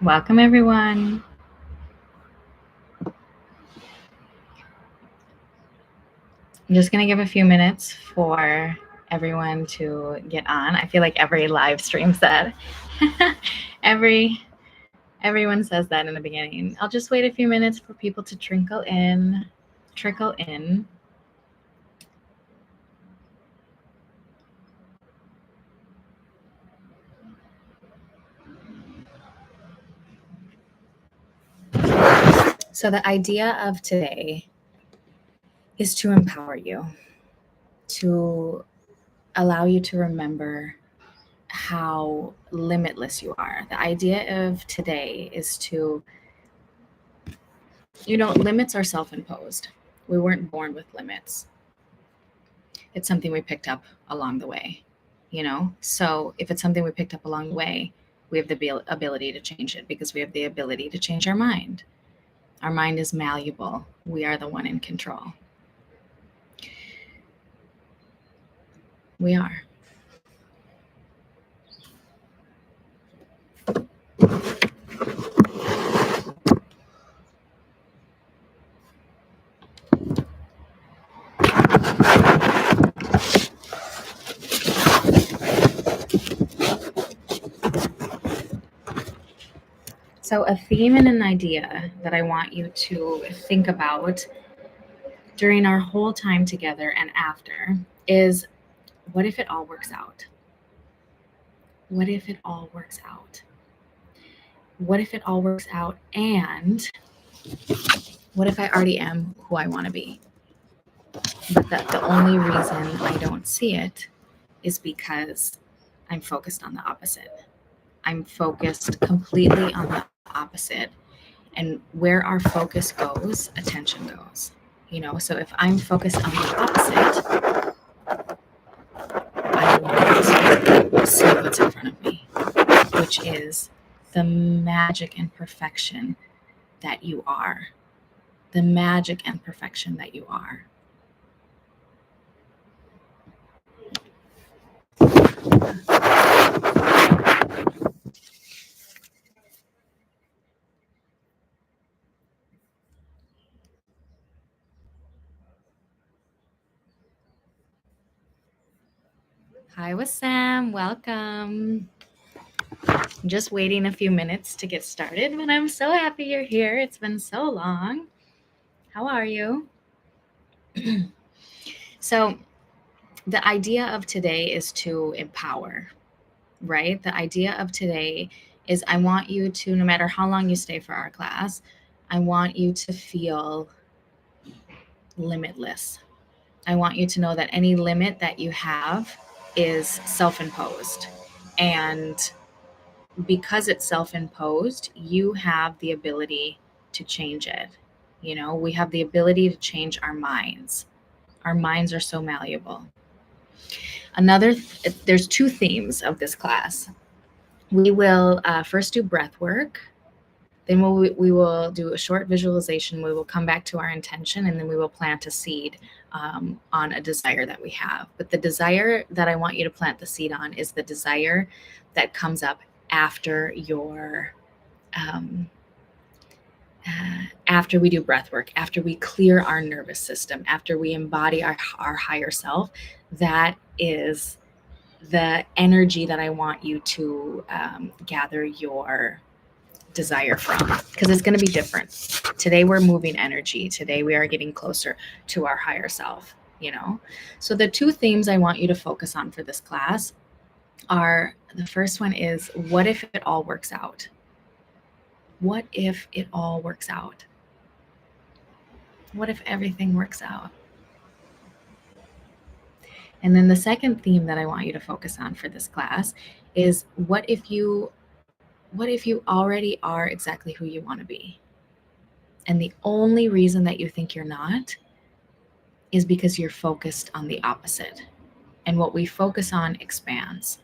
Welcome, everyone. I'm just going to give a few minutes for everyone to get on. I feel like every live stream said, every everyone says that in the beginning. I'll just wait a few minutes for people to trickle in. So the idea of today is to empower you, to allow you to remember how limitless you are. The idea of today is to, limits are self-imposed. We weren't born with limits. It's something we picked up along the way, So if it's something we picked up along the way, we have the ability to change it because we have the ability to change our mind. Our mind is malleable. We are the one in control. We are. So a theme and an idea that I want you to think about during our whole time together and after is, what if it all works out? What if it all works out? What if it all works out? And what if I already am who I want to be? But that the only reason I don't see it is because I'm focused on the opposite. I'm focused completely on the opposite. And where our focus goes, attention goes. So if I'm focused on the opposite, I won't see what's in front of me, which is the magic and perfection that you are. The magic and perfection that you are. Hi, Wassam. Welcome. I'm just waiting a few minutes to get started, but I'm so happy you're here. It's been so long. How are you? So, the idea of today is to empower, right? The idea of today is I want you to, no matter how long you stay for our class, I want you to feel limitless. I want you to know that any limit that you have is self-imposed. And because it's self-imposed, you have the ability to change it. We have the ability to change our minds. Our minds are so malleable. There's two themes of this class. We will first do breath work. Then we will do a short visualization. We will come back to our intention, and then we will plant a seed on a desire that we have. But the desire that I want you to plant the seed on is the desire that comes up after after we do breath work, after we clear our nervous system, after we embody our higher self. That is the energy that I want you to gather your desire from, because it's going to be different. Today we're moving energy. Today we are getting closer to our higher self, So the two themes I want you to focus on for this class are, the first one is, what if it all works out? What if it all works out? What if everything works out? And then the second theme that I want you to focus on for this class is, what if you already are exactly who you want to be? And the only reason that you think you're not is because you're focused on the opposite. And what we focus on expands.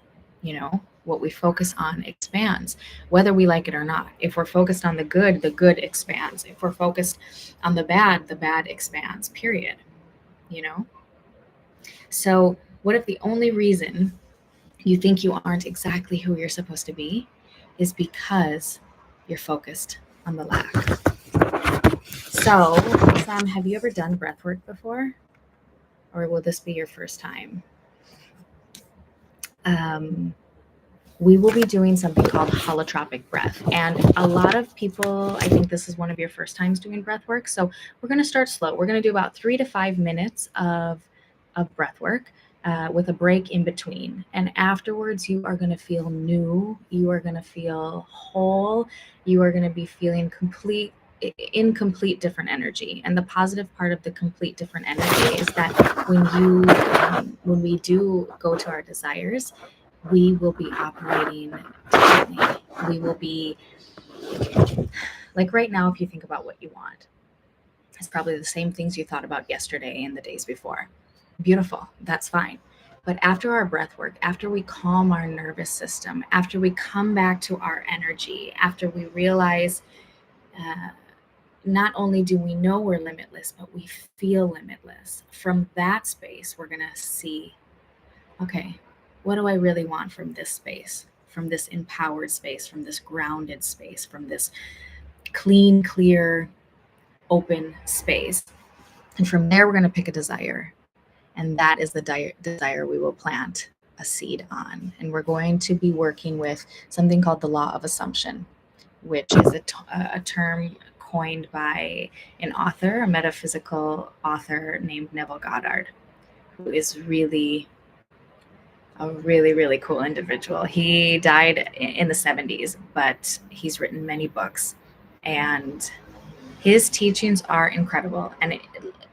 What we focus on expands, whether we like it or not. If we're focused on the good expands. If we're focused on the bad expands, period. So what if the only reason you think you aren't exactly who you're supposed to be is because you're focused on the lack. So, Sam, have you ever done breath work before? Or will this be your first time? We will be doing something called holotropic breath. And a lot of people, I think this is one of your first times doing breath work. So we're going to start slow. We're going to do about 3 to 5 minutes of breath work with a break in between. And afterwards, you are going to feel new. You are going to feel whole. You are going to be feeling in complete different energy. And the positive part of the complete different energy is that when we do go to our desires, we will be operating differently. We will be, like right now, if you think about what you want, it's probably the same things you thought about yesterday and the days before. Beautiful, that's fine. But after our breath work, after we calm our nervous system, after we come back to our energy, after we realize not only do we know we're limitless, but we feel limitless, from that space, we're going to see, okay, what do I really want from this space, from this empowered space, from this grounded space, from this clean, clear, open space? And from there, we're going to pick a desire. And that is the desire we will plant a seed on. And we're going to be working with something called the law of assumption, which is a term coined by an author, a metaphysical author named Neville Goddard, who is really a really, really cool individual. He died in the 70s, but he's written many books, and his teachings are incredible. And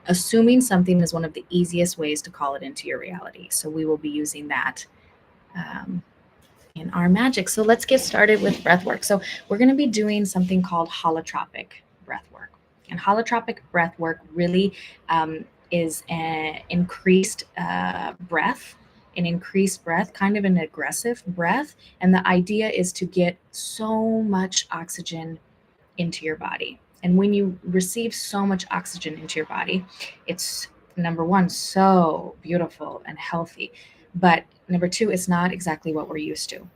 assuming something is one of the easiest ways to call it into your reality. So we will be using that in our magic. So let's get started with breath work. So we're going to be doing something called holotropic breath work. And holotropic breath work really is an increased breath, kind of an aggressive breath. And the idea is to get so much oxygen into your body. And when you receive so much oxygen into your body, it's, number one, so beautiful and healthy. But number two, it's not exactly what we're used to.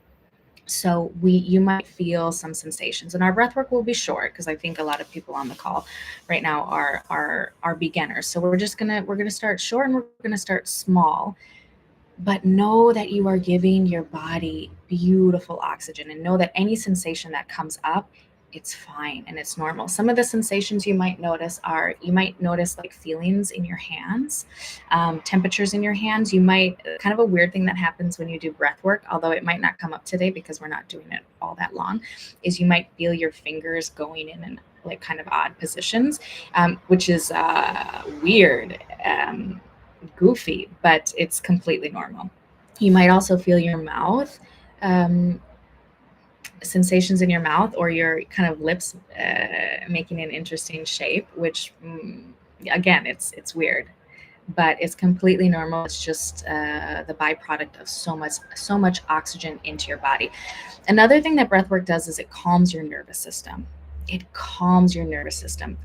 So you might feel some sensations, and our breath work will be short because I think a lot of people on the call right now are beginners. So we're gonna start short, and we're gonna start small. But know that you are giving your body beautiful oxygen, and know that any sensation that comes up, it's fine and it's normal. Some of the sensations you might notice like feelings in your hands, temperatures in your hands. You might, kind of a weird thing that happens when you do breath work, although it might not come up today because we're not doing it all that long, is you might feel your fingers going in and like kind of odd positions, which is weird. Goofy, but it's completely normal. You might also feel your mouth, sensations in your mouth, or your kind of lips making an interesting shape, which again, it's weird, but it's completely normal. It's just the byproduct of so much oxygen into your body. Another thing that breath work does is it calms your nervous system.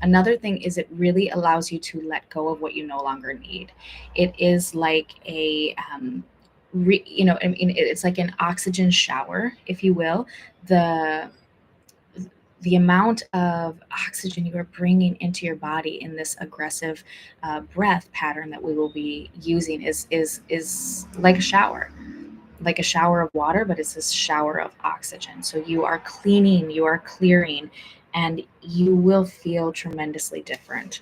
Another thing is it really allows you to let go of what you no longer need. It is like it's like an oxygen shower, if you will. The amount of oxygen you are bringing into your body in this aggressive breath pattern that we will be using is like a shower of water, but it's this shower of oxygen. So you are cleaning, you are clearing, and you will feel tremendously different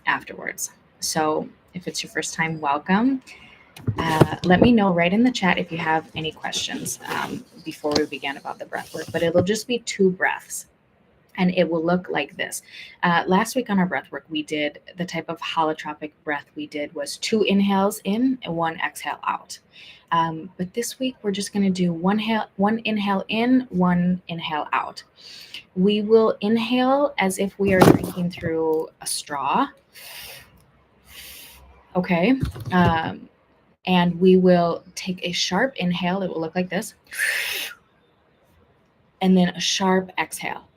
afterwards. So if it's your first time, welcome. Let me know right in the chat if you have any questions before we begin about the breath work, but it'll just be 2 breaths. And it will look like this. Last week on our breath work, we did the type of holotropic breath we did was 2 inhales in and 1 exhale out. But this week, we're just going to do one inhale in, 1 inhale out. We will inhale as if we are drinking through a straw. Okay. And we will take a sharp inhale. It will look like this. And then a sharp exhale.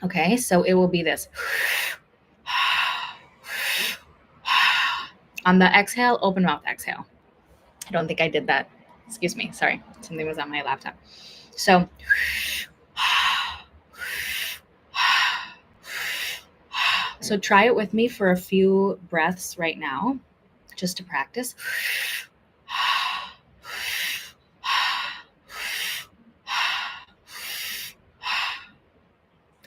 Okay, so it will be this. On the exhale, open mouth exhale. I don't think I did that. Excuse me, sorry. Something was on my laptop. So So try it with me for a few breaths right now, just to practice.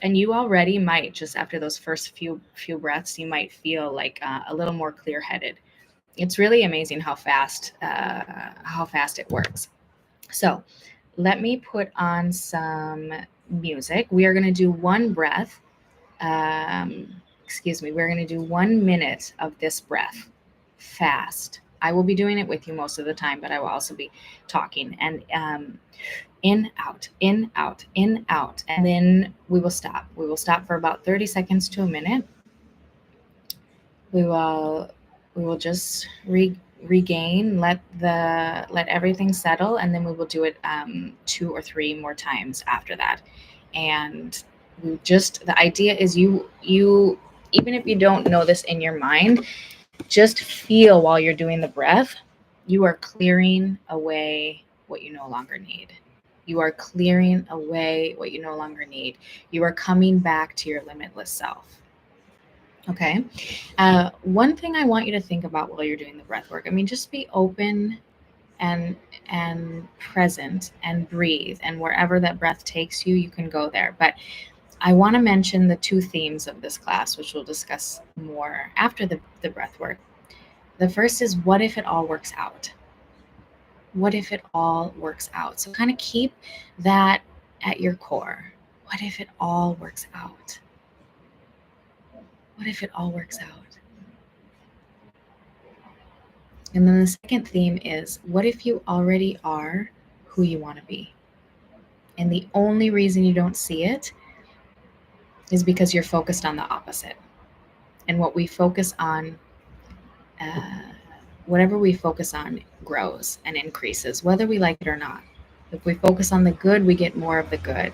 And you already might, just after those first few breaths, you might feel like a little more clear-headed. It's really amazing how fast it works. So let me put on some music. We are going to do one breath. We're going to do 1 minute of this breath fast. I will be doing it with you most of the time, but I will also be talking. And in, out, in, out, in, out. And then we will stop. We will stop for about 30 seconds to a minute. We will just regain, let everything settle, and then we will do it 2 or 3 more times after that. And the idea is you even if you don't know this in your mind, just feel while you're doing the breath, you are clearing away what you no longer need. You are clearing away what you no longer need. You are coming back to your limitless self. Okay. One thing I want you to think about while you're doing the breath work, just be open and present and breathe. And wherever that breath takes you, you can go there. But I want to mention the 2 themes of this class, which we'll discuss more after the breath work. The first is, what if it all works out? What if it all works out? So kind of keep that at your core. What if it all works out? What if it all works out? And then the second theme is, what if you already are who you want to be? And the only reason you don't see it is because you're focused on the opposite. And what we focus on, whatever we focus on grows and increases, whether we like it or not. If we focus on the good, we get more of the good.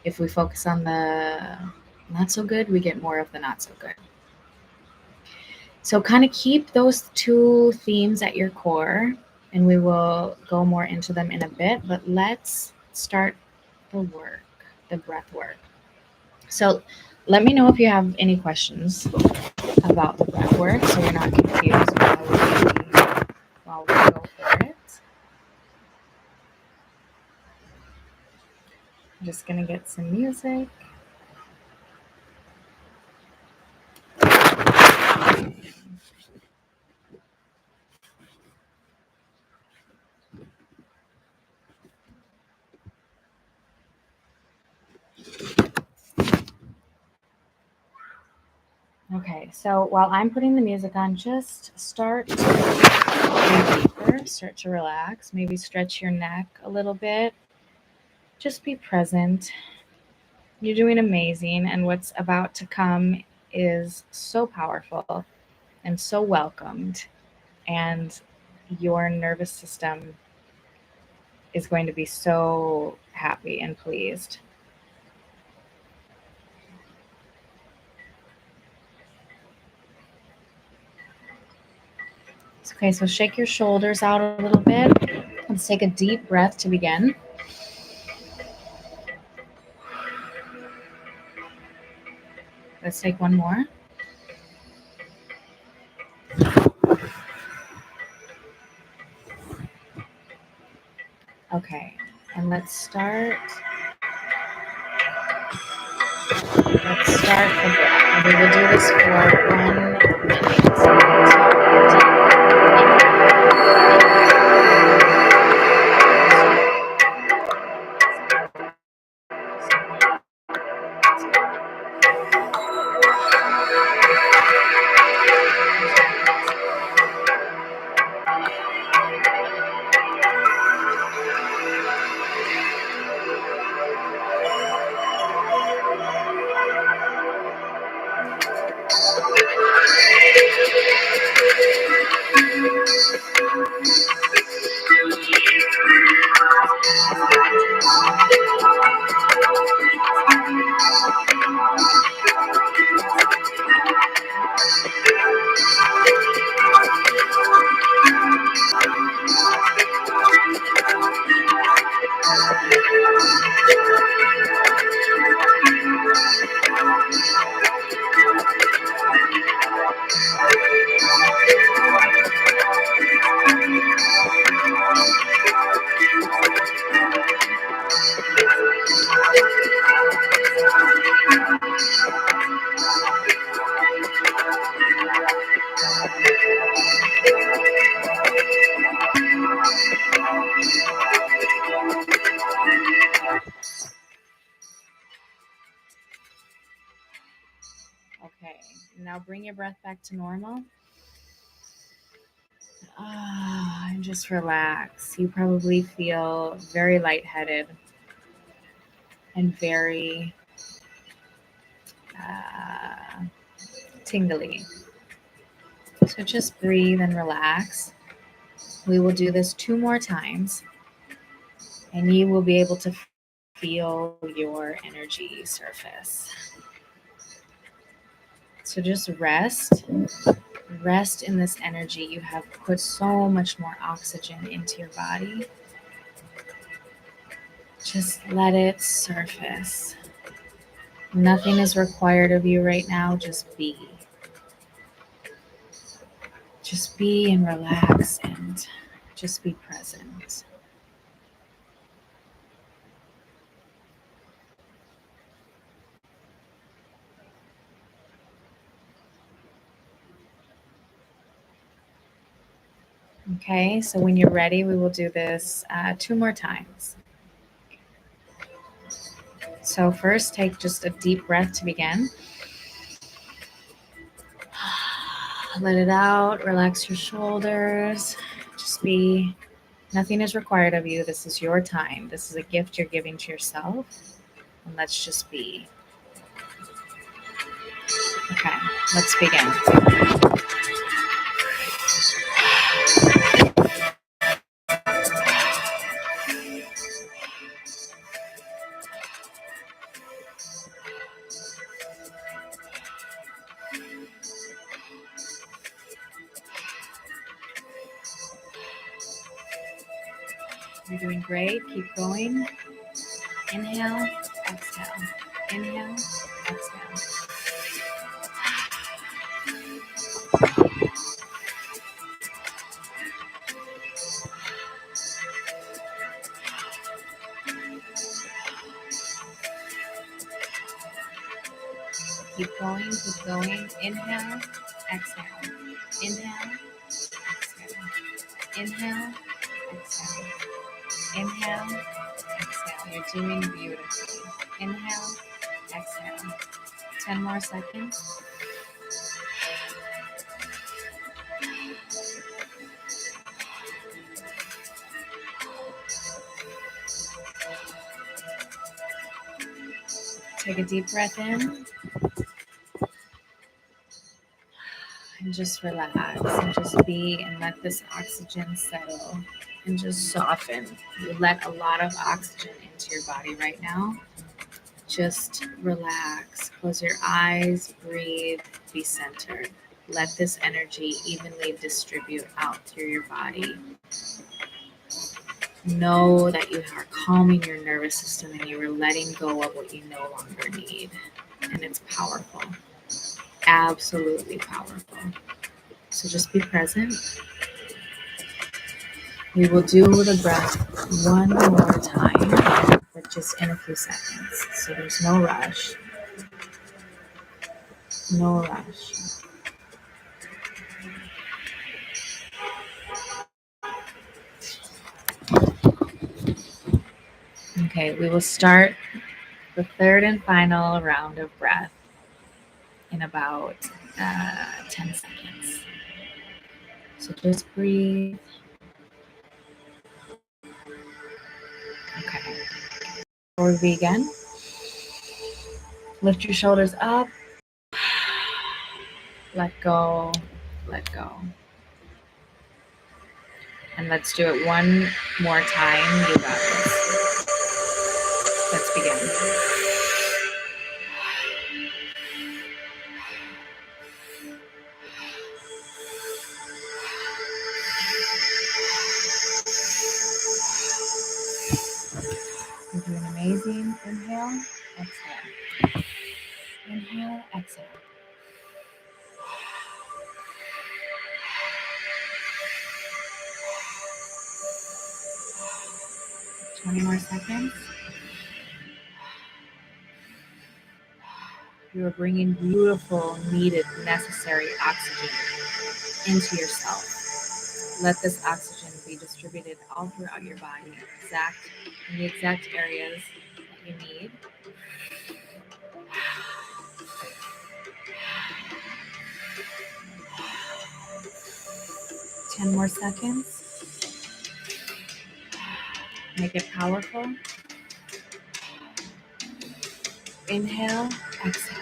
If we focus on the not so good, we get more of the not so good. So kind of keep those 2 themes at your core, and we will go more into them in a bit, but let's start the work, the breath work. So let me know if you have any questions about the breath work, so you're not confused while we go for it. I'm just going to get some music. Okay, so while I'm putting the music on, just start to breathe deeper, start to relax, maybe stretch your neck a little bit. Just be present. You're doing amazing, and what's about to come is so powerful and so welcomed, and your nervous system is going to be so happy and pleased. Okay, so shake your shoulders out a little bit. Let's take a deep breath to begin. Let's take one more. Okay, and let's start the breath. And we will do this for 1 minute. Okay, now bring your breath back to normal. And just relax. You probably feel very lightheaded and very uh, tingly. So just breathe and relax. We will do this 2 more times, and you will be able to feel your energy surface. So just rest. Rest in this energy. You have put so much more oxygen into your body. Just let it surface. Nothing is required of you right now. Just be. Just be and relax and just be present. Okay, so when you're ready, we will do this 2 more times. So first, take just a deep breath to begin. Let it out, relax your shoulders. Just be, nothing is required of you. This is your time. This is a gift you're giving to yourself. And let's just be. Okay, let's begin. You're doing great. Keep going. Inhale, exhale. Inhale, exhale. Keep going, keep going. Inhale, exhale. Inhale, exhale. Inhale, exhale. Inhale, exhale. You're doing beautifully. Inhale, exhale. 10 more seconds. Take a deep breath in and just relax and just be and let this oxygen settle and just soften. You let a lot of oxygen into your body right now. Just relax, close your eyes, breathe, be centered. Let this energy evenly distribute out through your body. Know that you are calming your nervous system and you are letting go of what you no longer need. And it's powerful, absolutely powerful. So just be present. We will do the breath one more time, but just in a few seconds. So there's no rush. No rush. Okay, we will start the third and final round of breath in about 10 seconds. So just breathe. Okay. Before we begin, lift your shoulders up. Let go. Let go. And let's do it one more time. You got this. Let's begin. You're doing amazing. Inhale, exhale. Inhale, exhale. 20 more seconds. You are bringing beautiful, needed, necessary oxygen into yourself. Let this oxygen be be distributed all throughout your body, in the exact areas that you need. 10 more seconds. Make it powerful. Inhale, exhale.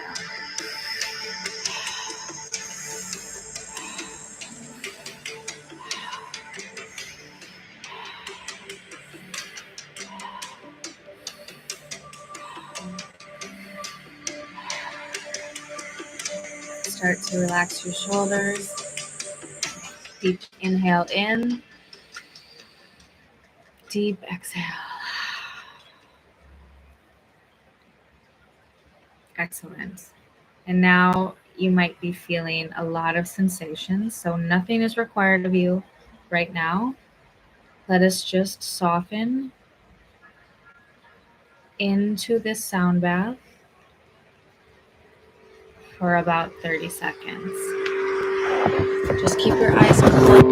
Start to relax your shoulders. Deep inhale in. Deep exhale. Excellent. And now you might be feeling a lot of sensations, so nothing is required of you right now. Let us just soften into this sound bath for about 30 seconds. Just keep your eyes closed.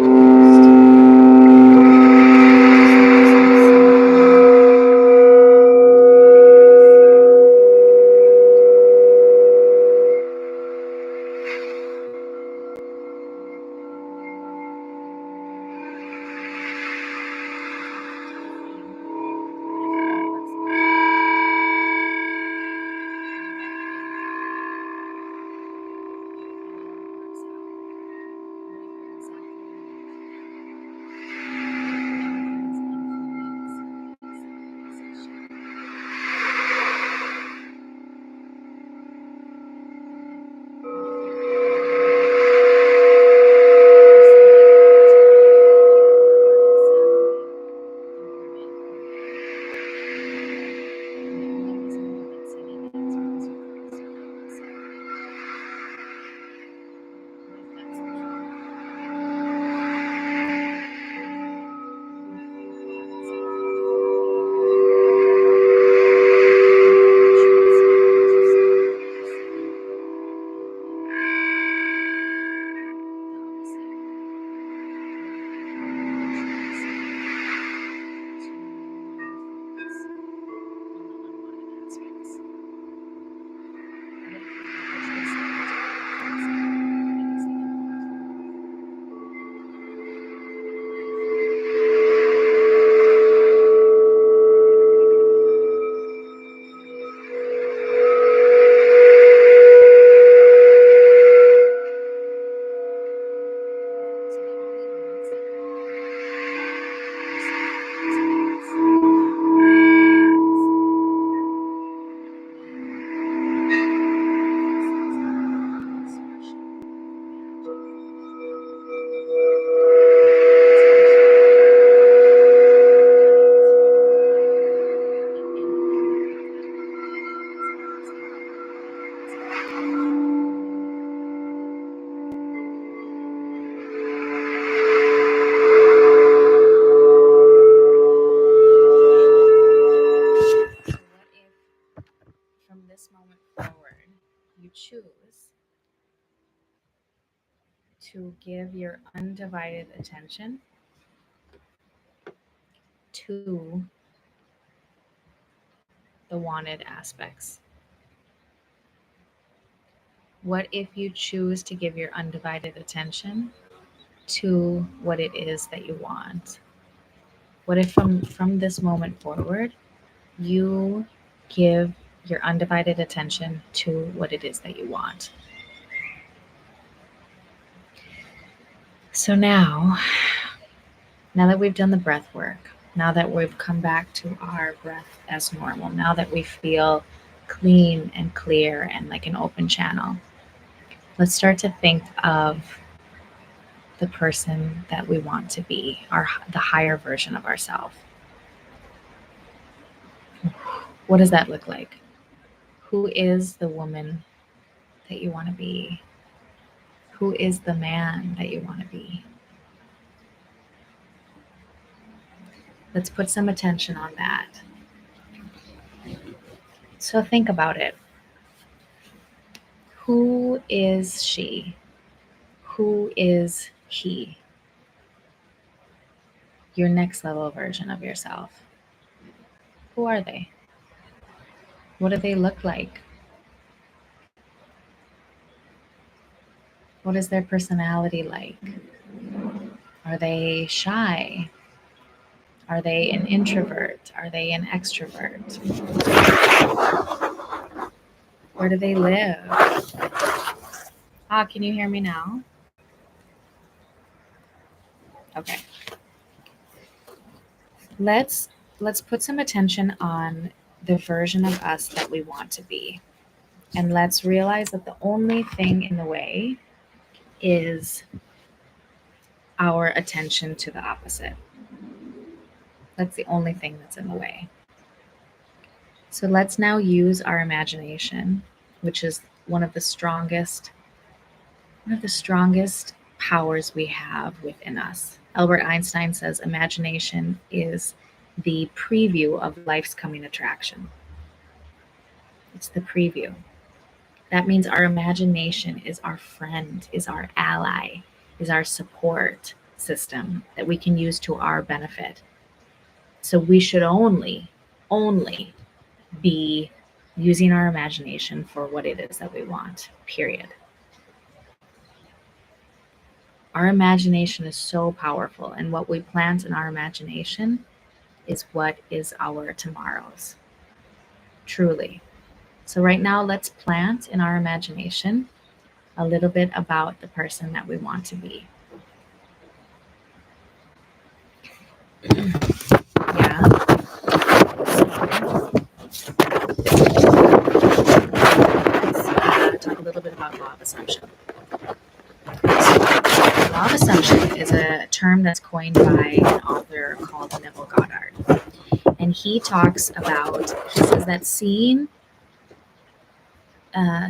From this moment forward, you choose to give your undivided attention to the wanted aspects? What if you choose to give your undivided attention to what it is that you want? What if from this moment forward, you give your undivided attention to what it is that you want? So now that we've done the breath work, now that we've come back to our breath as normal, now that we feel clean and clear and like an open channel, let's start to think of the person that we want to be, the higher version of ourselves. What does that look like? Who is the woman that you want to be? Who is the man that you want to be? Let's put some attention on that. So think about it. Who is she? Who is he? your next level version of yourself. Who are they? What do they look like? What is their personality like? Are they shy? Are they an introvert? Are they an extrovert? Where do they live? Can you hear me now? Okay. Let's put some attention on the version of us that we want to be. And let's realize that the only thing in the way is our attention to the opposite. That's the only thing that's in the way. So let's now use our imagination, which is one of the strongest powers we have within us. Albert Einstein says imagination is the preview of life's coming attraction. It's the preview. That means our imagination is our friend, is our ally, is our support system that we can use to our benefit. So we should only be using our imagination for what it is that we want, period. Our imagination is so powerful, and what we plant in our imagination is what is our tomorrows. Truly. So right now, let's plant in our imagination a little bit about the person that we want to be. Yeah. Let's talk a little bit about law of assumption. Law of assumption is a term that's coined by an author called Neville Goddard. And he says that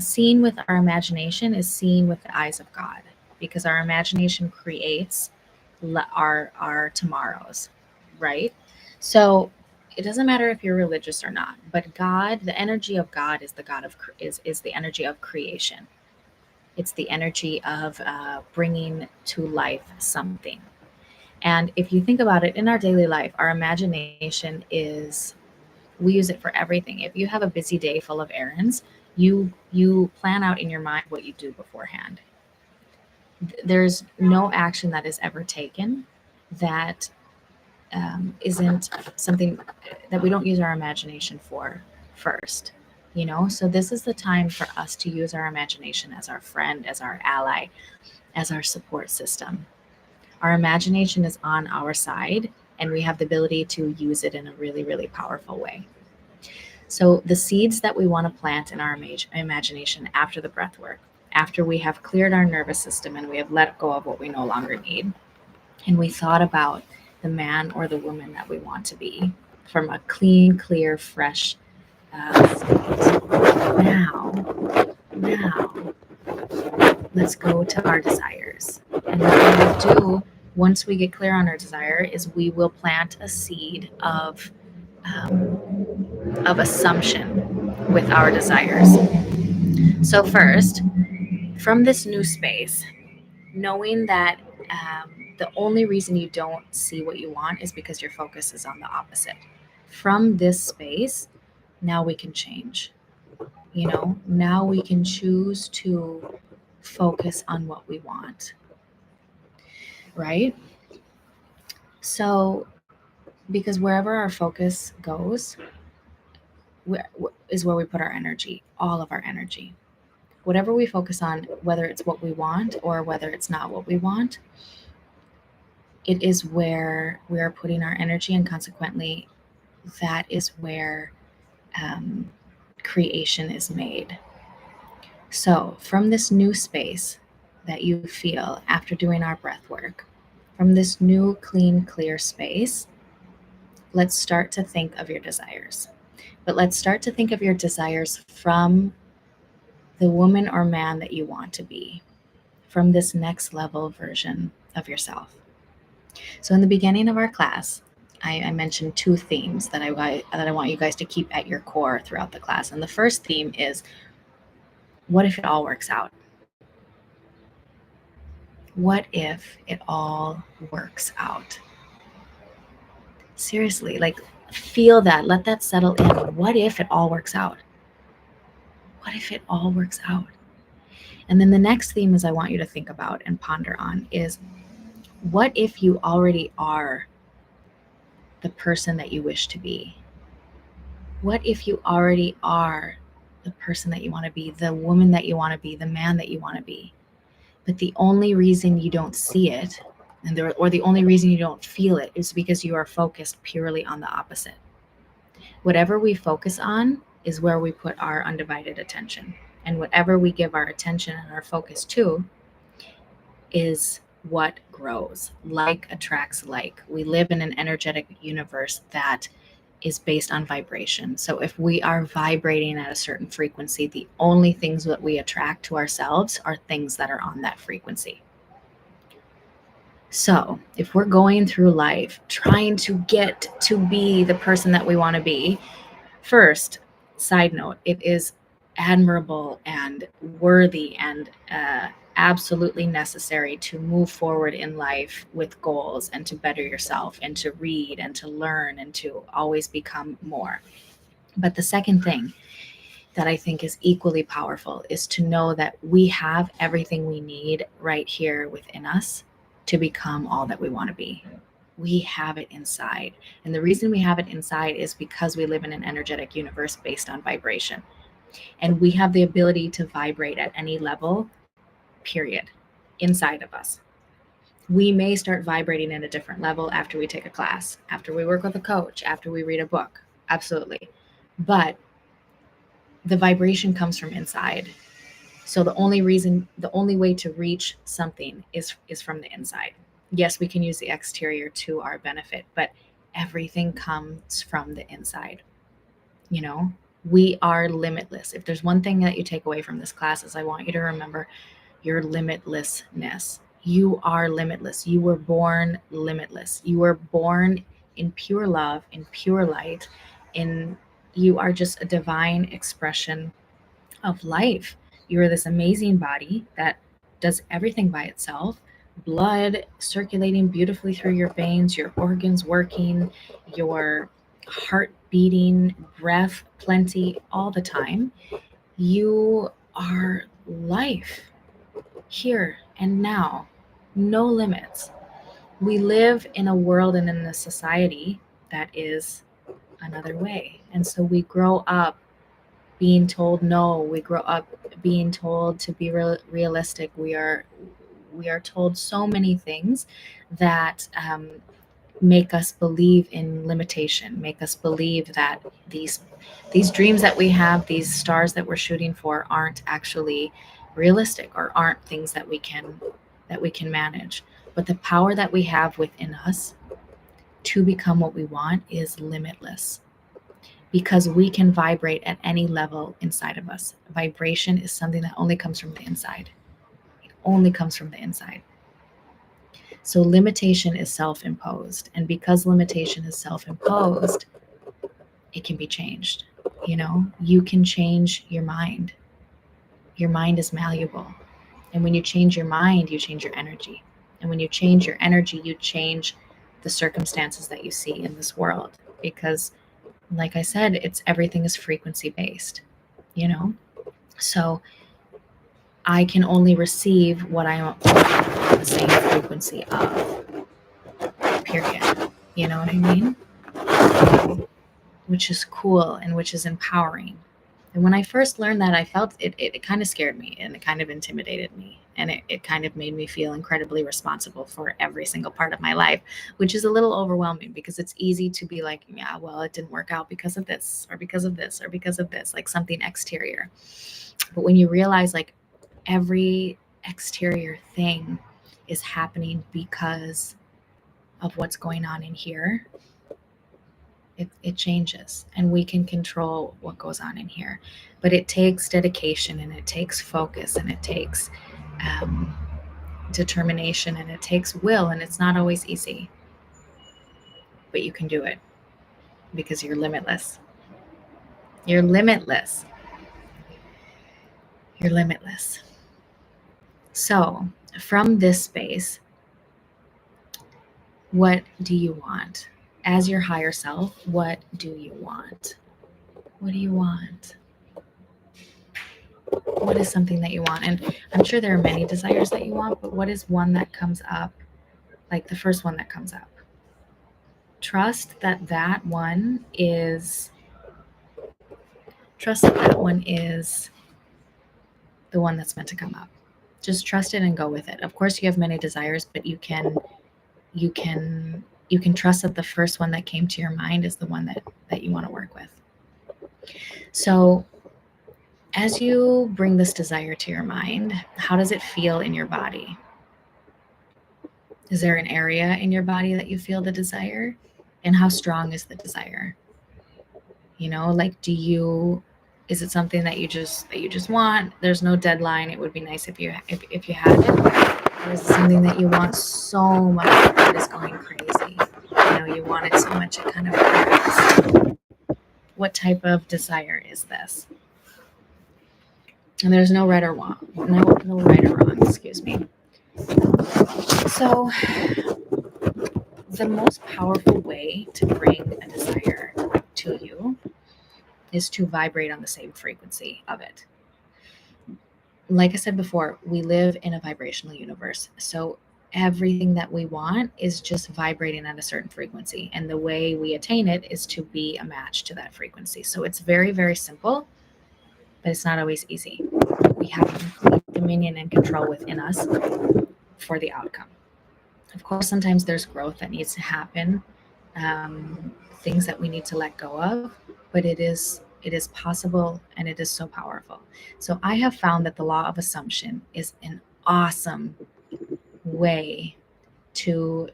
seeing with our imagination is seeing with the eyes of God, because our imagination creates our tomorrows, right? So it doesn't matter if you're religious or not, but God, the energy of God is the energy of creation. It's the energy of bringing to life something. And if you think about it, in our daily life, our imagination we use it for everything. If you have a busy day full of errands, you plan out in your mind what you do beforehand. There's no action that is ever taken that isn't something that we don't use our imagination for first. So this is the time for us to use our imagination as our friend, as our ally, as our support system. Our imagination is on our side, and we have the ability to use it in a really, really powerful way. So the seeds that we want to plant in our imagination after the breath work, after we have cleared our nervous system and we have let go of what we no longer need, and we thought about the man or the woman that we want to be from a clean, clear, fresh state. Now, let's go to our desires. And what we will do once we get clear on our desire is we will plant a seed of assumption with our desires. So first, from this new space, knowing that the only reason you don't see what you want is because your focus is on the opposite. From this space, now we can change. Now we can choose to focus on what we want. Right? So, because wherever our focus goes is where we put our energy, all of our energy. Whatever we focus on, whether it's what we want or whether it's not what we want, it is where we are putting our energy, and consequently, that is where creation is made. So, from this new space that you feel after doing our breath work, from this new, clean, clear space, let's start to think of your desires. But let's start to think of your desires from the woman or man that you want to be, from this next level version of yourself. So in the beginning of our class, I mentioned two themes that I want you guys to keep at your core throughout the class. And the first theme is, what if it all works out? What if it all works out? Seriously, like feel that, let that settle in. What if it all works out? What if it all works out? And then the next theme is I want you to think about and ponder on is, what if you already are the person that you wish to be? What if you already are the person that you want to be, the woman that you want to be, the man that you want to be? But the only reason you don't see it, or the only reason you don't feel it, is because you are focused purely on the opposite. Whatever we focus on is where we put our undivided attention. And whatever we give our attention and our focus to is what grows. Like attracts like. We live in an energetic universe that is based on vibration. So if we are vibrating at a certain frequency, the only things that we attract to ourselves are things that are on that frequency. So if we're going through life trying to get to be the person that we want to be, first, side note, it is admirable and worthy and absolutely necessary to move forward in life with goals and to better yourself and to read and to learn and to always become more. But the second thing that I think is equally powerful is to know that we have everything we need right here within us to become all that we want to be. We have it inside. And the reason we have it inside is because we live in an energetic universe based on vibration. And we have the ability to vibrate at any level, period, inside of us. We may start vibrating at a different level after we take a class, after we work with a coach, after we read a book. Absolutely. But the vibration comes from inside. So the only way to reach something is from the inside. Yes, we can use the exterior to our benefit, but everything comes from the inside. You know, we are limitless. If there's one thing that you take away from this class, is I want you to remember your limitlessness. You are limitless. You were born limitless. You were born in pure love, in pure light, you are just a divine expression of life. You are this amazing body that does everything by itself. Blood circulating beautifully through your veins, your organs working, your heart beating, breath plenty all the time. You are life here and now, no limits. We live in a world and in a society that is another way. And so we grow up being told no. We grow up being told to be realistic. We are told so many things that make us believe in limitation, make us believe that these dreams that we have, these stars that we're shooting for, aren't actually realistic or aren't things that we can manage. But the power that we have within us to become what we want is limitless, because we can vibrate at any level inside of us. Vibration is something that only comes from the inside. It only comes from the inside. So limitation is self-imposed. And because limitation is self-imposed, it can be changed. You know, you can change your mind. Your mind is malleable. And when you change your mind, you change your energy. And when you change your energy, you change the circumstances that you see in this world. Because like I said, everything is frequency based, you know? So I can only receive what I am on the same frequency of, period. You know what I mean? Which is cool and which is empowering. And when I first learned that, I felt it kind of scared me and it kind of intimidated me. And it kind of made me feel incredibly responsible for every single part of my life, which is a little overwhelming because it's easy to be like, yeah, well, it didn't work out because of this or because of this or because of this, like something exterior. But when you realize like every exterior thing is happening because of what's going on in here, it changes, and we can control what goes on in here. But it takes dedication and it takes focus and it takes determination and it takes will, and it's not always easy, but you can do it because you're limitless. You're limitless. You're limitless. So from this space, what do you want? as your higher self, what do you want? What do you want? What is something that you want? And I'm sure there are many desires that you want, but what is one that comes up, like the first one that comes up? Trust that that one is the one that's meant to come up. Just trust it and go with it. Of course you have many desires, but you can trust that the first one that came to your mind is the one that you want to work with. So as you bring this desire to your mind, how does it feel in your body? Is there an area in your body that you feel the desire? And how strong is the desire? Like, is it something that you just want? There's no deadline. It would be nice if you had it. Or is it something that you want so much that is going crazy? You want it so much it kind of hurts. What type of desire is this? And there's no right or wrong. No right or wrong, excuse me. So the most powerful way to bring a desire to you is to vibrate on the same frequency of it. Like I said before, we live in a vibrational universe. So everything that we want is just vibrating at a certain frequency. And the way we attain it is to be a match to that frequency. So it's very, very simple, but it's not always easy. We have complete dominion and control within us for the outcome. Of course, sometimes there's growth that needs to happen, things that we need to let go of, but it is possible, and it is so powerful. So I have found that the law of assumption is an awesome way to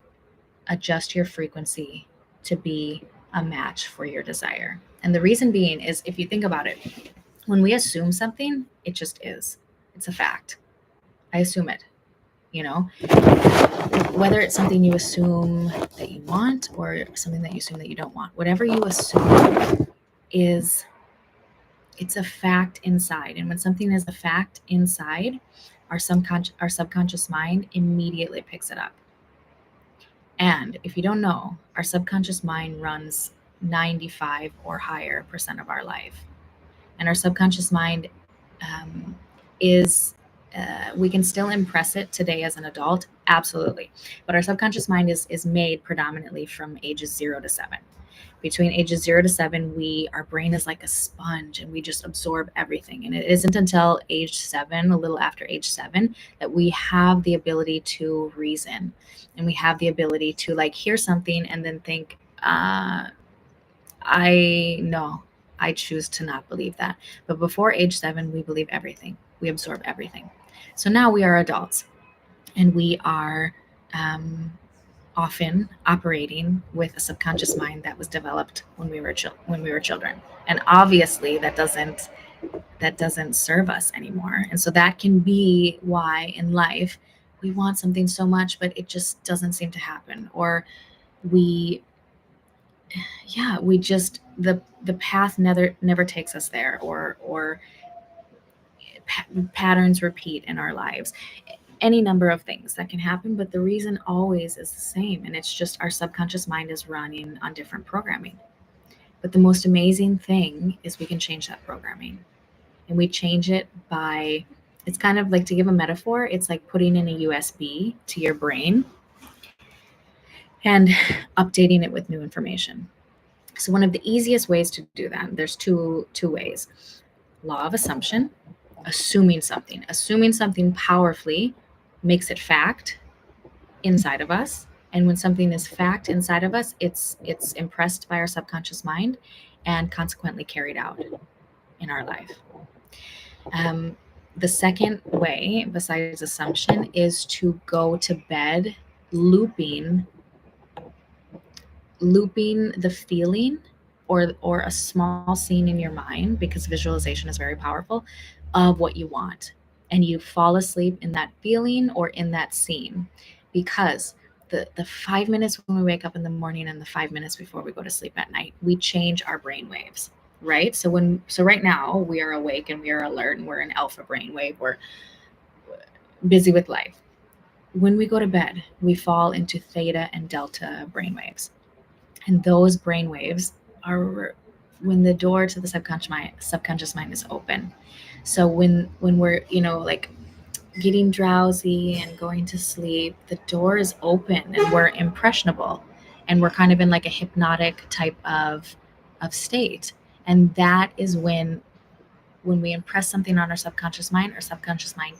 adjust your frequency to be a match for your desire. And the reason being is, if you think about it, when we assume something, it just is. It's a fact. I assume it. Whether it's something you assume that you want or something that you assume that you don't want, whatever you assume it's a fact inside. And when something is a fact inside, our subconscious mind immediately picks it up. And if you don't know, our subconscious mind runs 95 or higher % of our life. And our subconscious mind we can still impress it today as an adult, absolutely. But our subconscious mind is made predominantly from ages 0 to 7. Between ages 0 to 7, our brain is like a sponge, and we just absorb everything. And it isn't until age 7, a little after age 7, that we have the ability to reason, and we have the ability to hear something and then think, I choose to not believe that. But before age 7, we believe everything. We absorb everything. So now we are adults, and we are often operating with a subconscious mind that was developed when we were children. And obviously that doesn't serve us anymore. And so that can be why in life we want something so much, but it just doesn't seem to happen. Or we just, the path never takes us there, or patterns repeat in our lives. Any number of things that can happen, but the reason always is the same, and it's just our subconscious mind is running on different programming. But the most amazing thing is we can change that programming, and we change it by, it's kind of like, to give a metaphor, it's like putting in a USB to your brain and updating it with new information. So one of the easiest ways to do that, there's two ways. Law of assumption, assuming something powerfully makes it fact inside of us. And when something is fact inside of us, it's impressed by our subconscious mind and consequently carried out in our life. The second way, besides assumption, is to go to bed looping the feeling or a small scene in your mind, because visualization is very powerful, of what you want. And you fall asleep in that feeling or in that scene, because the 5 minutes when we wake up in the morning and the 5 minutes before we go to sleep at night, we change our brain waves, right? So right now we are awake and we are alert and we're in alpha brainwave, we're busy with life. When we go to bed, we fall into theta and delta brainwaves. And those brain waves are when the door to the subconscious mind is open. So when we're, like getting drowsy and going to sleep, the door is open and we're impressionable, and we're kind of in like a hypnotic type of state. And that is when we impress something on our subconscious mind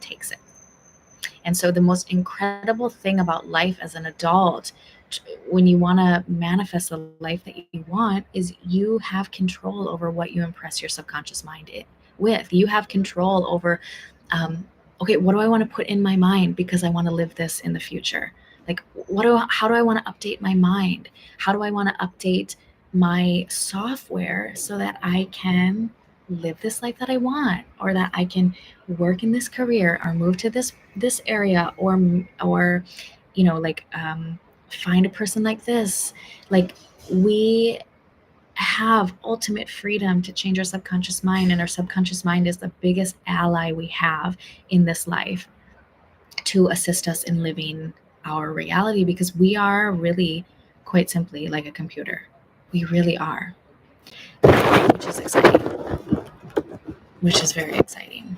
takes it. And so the most incredible thing about life as an adult, when you want to manifest the life that you want, is you have control over what you impress your subconscious mind with. You have control over, okay, what do I want to put in my mind because I want to live this in the future? Like, how do I want to update my mind? How do I want to update my software so that I can live this life that I want, or that I can work in this career, or move to this area, or like, find a person like this. Like, we have ultimate freedom to change our subconscious mind, and our subconscious mind is the biggest ally we have in this life to assist us in living our reality, because we are really, quite simply, like a computer. We really are, which is exciting, which is very exciting.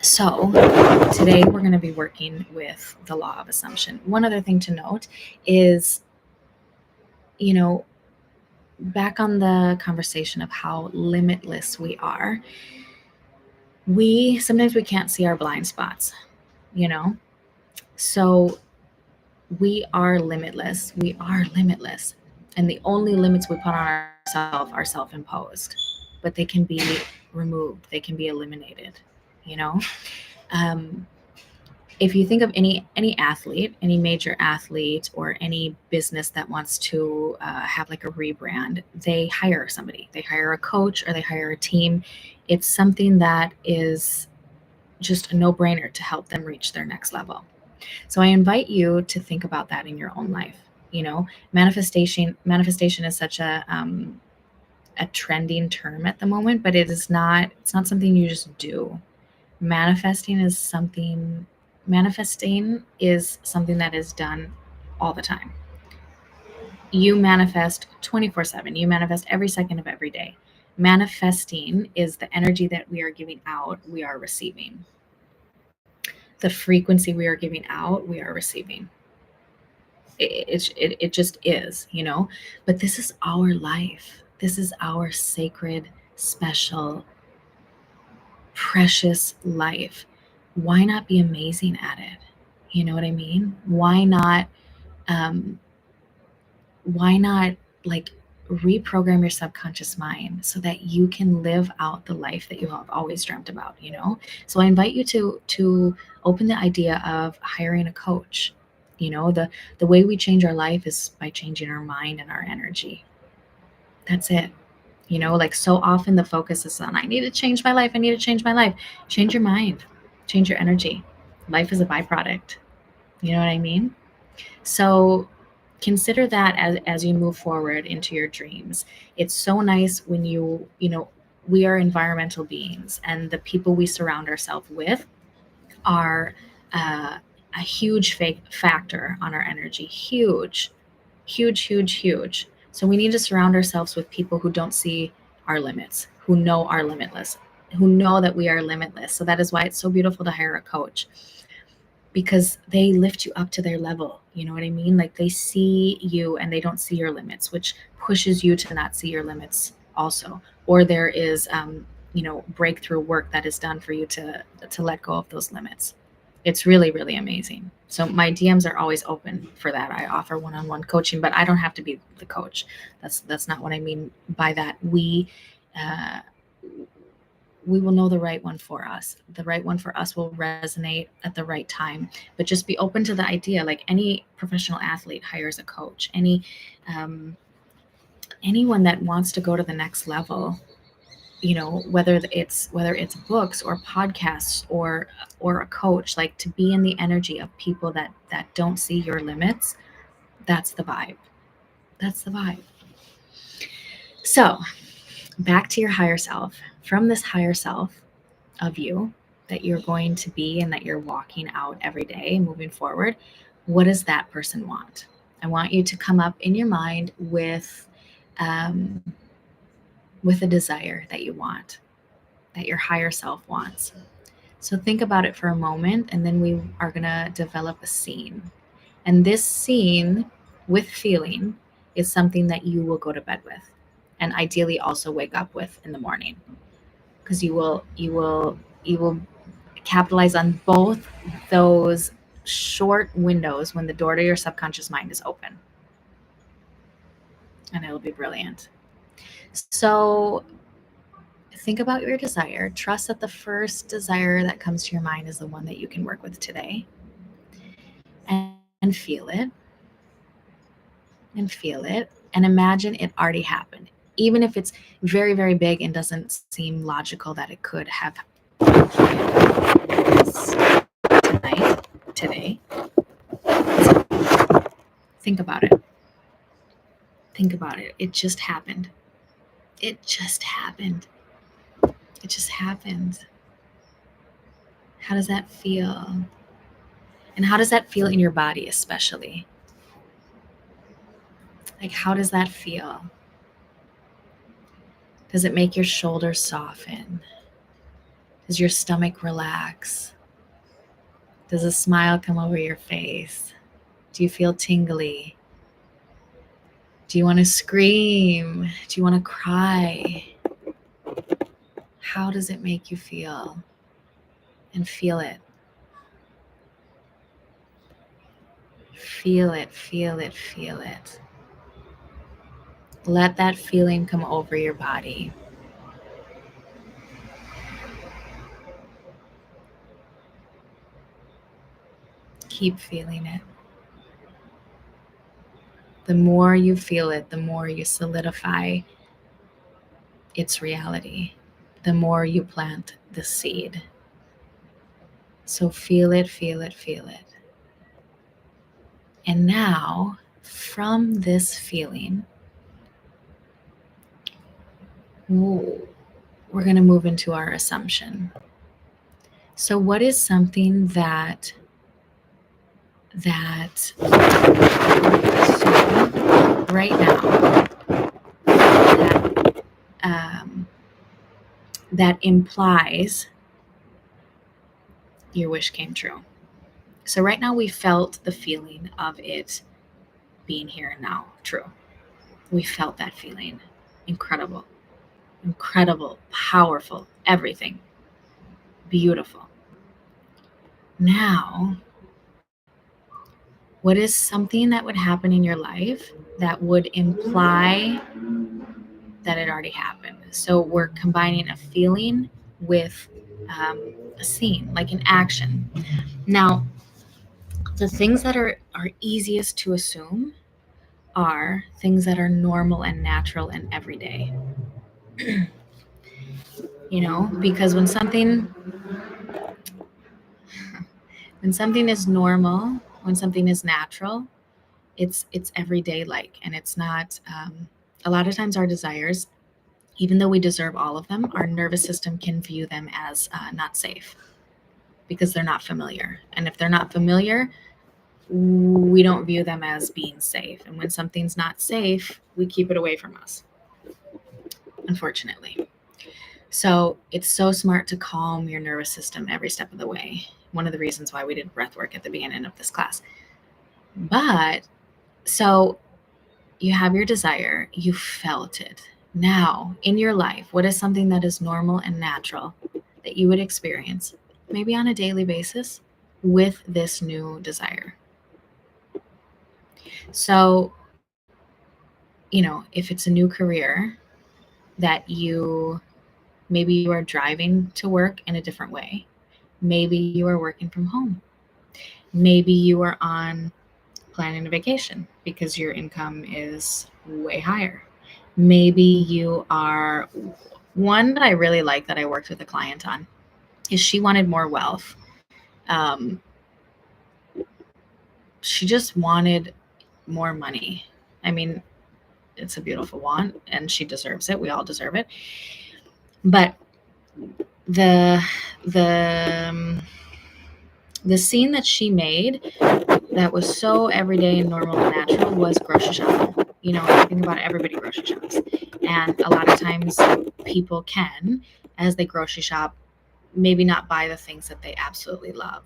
So today we're going to be working with the law of assumption. One other thing to note is, back on the conversation of how limitless we are, we sometimes we can't see our blind spots, you know? So we are limitless. We are limitless. And the only limits we put on ourselves are self-imposed, but they can be removed. They can be eliminated, you know? Um, if you think of any athlete, any major athlete, or any business that wants to have like a rebrand, they hire somebody. They hire a coach or they hire a team. It's something that is just a no-brainer to help them reach their next level. So I invite you to think about that in your own life. Manifestation is such a trending term at the moment, but it's not something you just do. Manifesting is something that is done all the time. You manifest 24/7. You manifest every second of every day. Manifesting is the energy that we are giving out, we are receiving. The frequency we are giving out, we are receiving. It just is, but this is our life. This is our sacred, special, precious life. Why not be amazing at it? You know what I mean? Um why not, like, reprogram your subconscious mind so that you can live out the life that you have always dreamt about? So I invite you to open the idea of hiring a coach. The way we change our life is by changing our mind and our energy. That's it. Like, so often the focus is on, I need to change my life, I need to change my life. Change your mind, change your energy. Life is a byproduct. You know what I mean? So consider that as you move forward into your dreams. It's so nice when we are environmental beings, and the people we surround ourselves with are a huge factor on our energy. Huge, huge, huge, huge. So we need to surround ourselves with people who don't see our limits, who know our limitless, who know that we are limitless. So that is why it's so beautiful to hire a coach, because they lift you up to their level. You know what I mean? Like, they see you and they don't see your limits, which pushes you to not see your limits also. Or there is, breakthrough work that is done for you to let go of those limits. It's really, really amazing. So my DMs are always open for that. I offer one-on-one coaching, but I don't have to be the coach. That's not what I mean by that. Uh, we will know the right one for us. The right one for us will resonate at the right time. But just be open to the idea. Like, any professional athlete hires a coach. Anyone that wants to go to the next level, whether it's books or podcasts or a coach, like, to be in the energy of people that don't see your limits. That's the vibe. That's the vibe. So back to your higher self. From this higher self of you that you're going to be and that you're walking out every day moving forward, what does that person want? I want you to come up in your mind with a desire that you want, that your higher self wants. So think about it for a moment, and then we are going to develop a scene. And this scene with feeling is something that you will go to bed with, and ideally also wake up with in the morning, because you will capitalize on both those short windows when the door to your subconscious mind is open, and it'll be brilliant. So think about your desire. Trust that the first desire that comes to your mind is the one that you can work with today. And feel it. And feel it. And imagine it already happened. Even if it's very, very big and doesn't seem logical that it could have tonight, today. Think about it. Think about it. It just happened. It just happened. It just happened. How does that feel? And how does that feel in your body, especially? Like, how does that feel? Does it make your shoulders soften? Does your stomach relax? Does a smile come over your face? Do you feel tingly? Do you want to scream? Do you want to cry? How does it make you feel? And feel it. Feel it, feel it, feel it. Let that feeling come over your body. Keep feeling it. The more you feel it, the more you solidify its reality, the more you plant the seed. So feel it, feel it, feel it. And now, from this feeling, we're going to move into our assumption. So what is something that right now that implies your wish came true? So right now we felt the feeling of it being here and now true. We felt that feeling. Incredible, powerful, everything. Beautiful. Now, what is something that would happen in your life that would imply that it already happened? So we're combining a feeling with a scene, like an action. Now, the things that are easiest to assume are things that are normal and natural and everyday. Because when something is normal, when something is natural, it's everyday like, and it's not. A lot of times, our desires, even though we deserve all of them, our nervous system can view them as not safe because they're not familiar. And if they're not familiar, we don't view them as being safe. And when something's not safe, we keep it away from us, unfortunately. So it's so smart to calm your nervous system every step of the way. One of the reasons why we did breath work at the beginning of this class. But so you have your desire, you felt it. Now, in your life, what is something that is normal and natural that you would experience, maybe on a daily basis, with this new desire? So, if it's a new career that maybe you are driving to work in a different way, maybe you are working from home, maybe you are planning a vacation because your income is way higher. Maybe you are. One that I really like that I worked with a client on is she wanted more wealth. She just wanted more money. I mean, it's a beautiful want and she deserves it. We all deserve it. But the scene that she made that was so everyday and normal and natural was grocery shopping. You know, I think about it, everybody grocery shops. And a lot of times people can, as they grocery shop, maybe not buy the things that they absolutely love.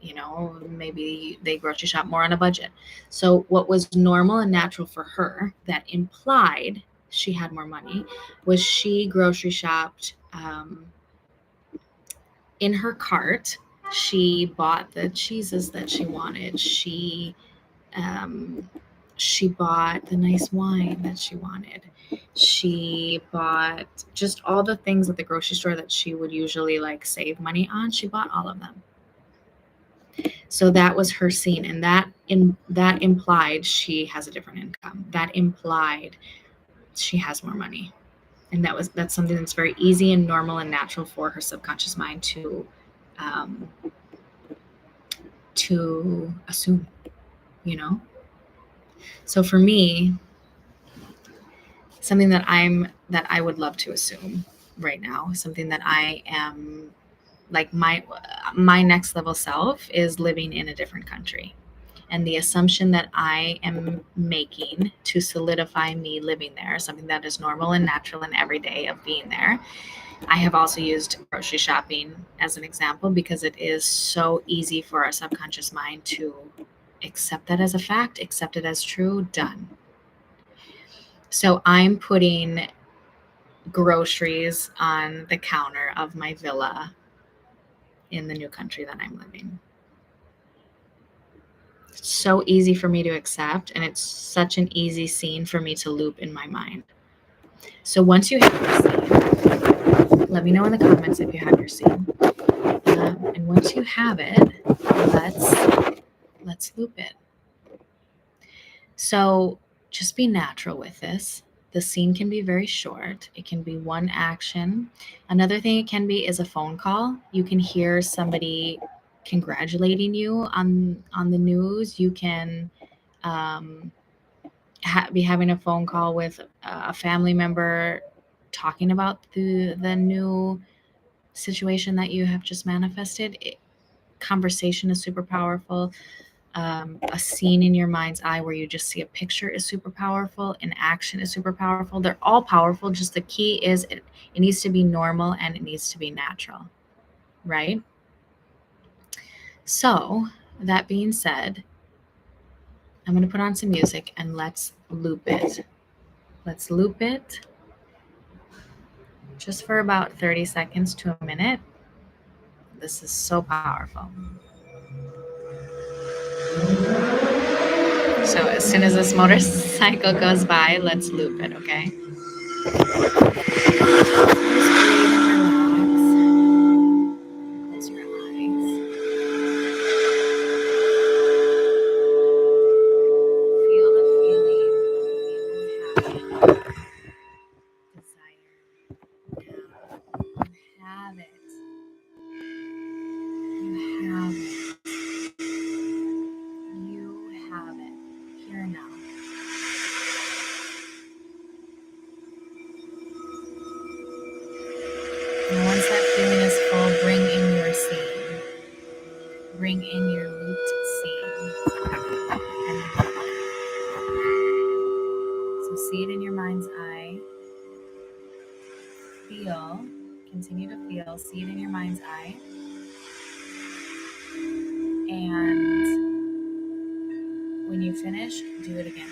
You know, maybe they grocery shop more on a budget. So what was normal and natural for her that implied she had more money was she grocery shopped in her cart. She bought the cheeses that she wanted. Um, she bought the nice wine that she wanted. She bought just all the things at the grocery store that she would usually like save money on. She bought all of them. So that was her scene, and that implied she has a different income. That implied she has more money. And that's something that's very easy and normal and natural for her subconscious mind um, to assume, you know? So for me, something that I would love to assume right now, something that I am like my next level self is living in a different country. And the assumption that I am making to solidify me living there, something that is normal and natural and everyday of being there. I have also used grocery shopping as an example because it is so easy for our subconscious mind to accept that as a fact, accept it as true, done. So I'm putting groceries on the counter of my villa in the new country that I'm living. It's so easy for me to accept, and it's such an easy scene for me to loop in my mind. So once you have your scene, let me know in the comments if you have your scene. And once you have it, let's loop it. So just be natural with this. The scene can be very short. It can be one action. Another thing it can be is a phone call. You can hear somebody congratulating you on the news. You can be having a phone call with a family member talking about the new situation that you have just manifested. Conversation is super powerful. A scene in your mind's eye where you just see a picture is super powerful. An action is super powerful. They're all powerful. Just the key is it needs to be normal and it needs to be natural, right? So that being said, I'm going to put on some music and let's loop it. Let's loop it just for about 30 seconds to a minute. This is so powerful. So as soon as this motorcycle goes by, let's loop it, okay? Close your eyes. Feel the feeling of you having desire now. You have it. You have it. You have it. Here and now. And once that feeling is full, bring in your scene. Bring in your looped scene. And so see it in your mind's eye. Feel, continue to feel, see it in your mind's eye. And when you finish, do it again.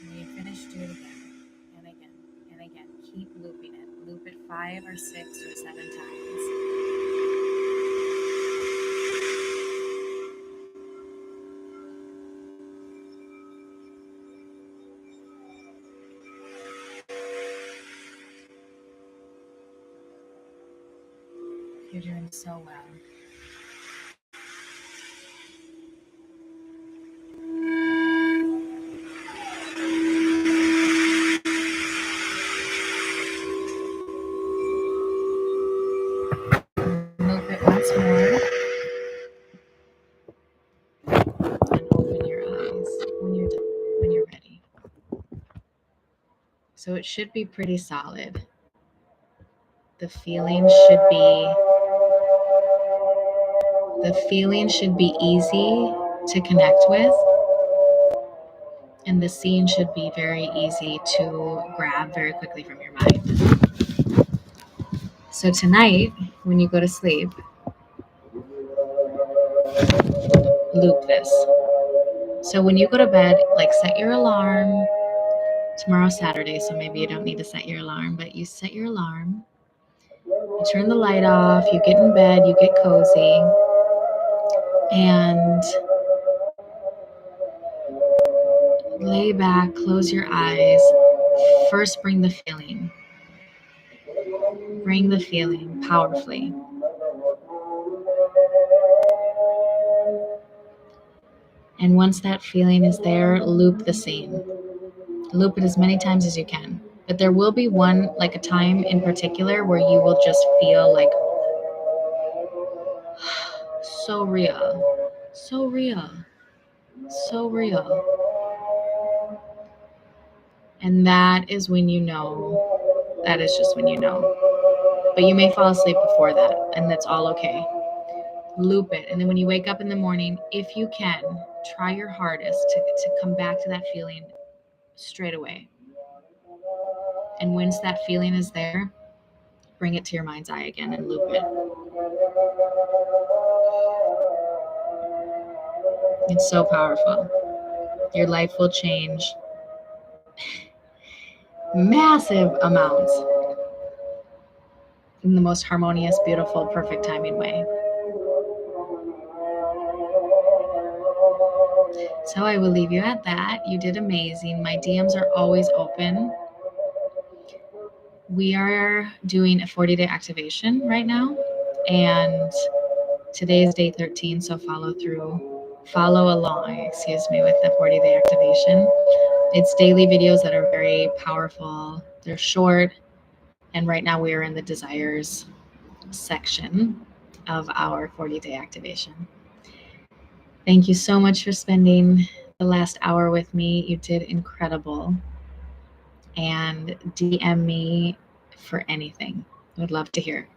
When you finish, do it again and again and again. Keep looping it. Loop it 5 or 6 or 7 times. You're doing so well. Loop it once more. And open your eyes when you're ready. So it should be pretty solid. The feeling should be The feeling should be easy to connect with, and the scene should be very easy to grab very quickly from your mind. So tonight, when you go to sleep, loop this. So when you go to bed, like set your alarm. Tomorrow's Saturday, so maybe you don't need to set your alarm, but you set your alarm. You turn the light off, you get in bed, you get cozy, and lay back, close your eyes. First, bring the feeling. Bring the feeling powerfully. And once that feeling is there, loop the scene. Loop it as many times as you can. But there will be one, like a time in particular, where you will just feel like so real, so real, so real. And that is when you know, that is just when you know. But you may fall asleep before that, and that's all okay. Loop it. And then when you wake up in the morning, if you can, try your hardest to come back to that feeling straight away. And once that feeling is there, bring it to your mind's eye again and loop it. It's so powerful. Your life will change massive amounts in the most harmonious, beautiful, perfect timing way. So I will leave you at that. You did amazing. My DMs are always open. We are doing a 40-day activation right now, and today is day 13, so follow along, with the 40-day activation. It's daily videos that are very powerful. They're short, and right now we are in the desires section of our 40-day activation. Thank you so much for spending the last hour with me. You did incredible. And DM me for anything. I would love to hear.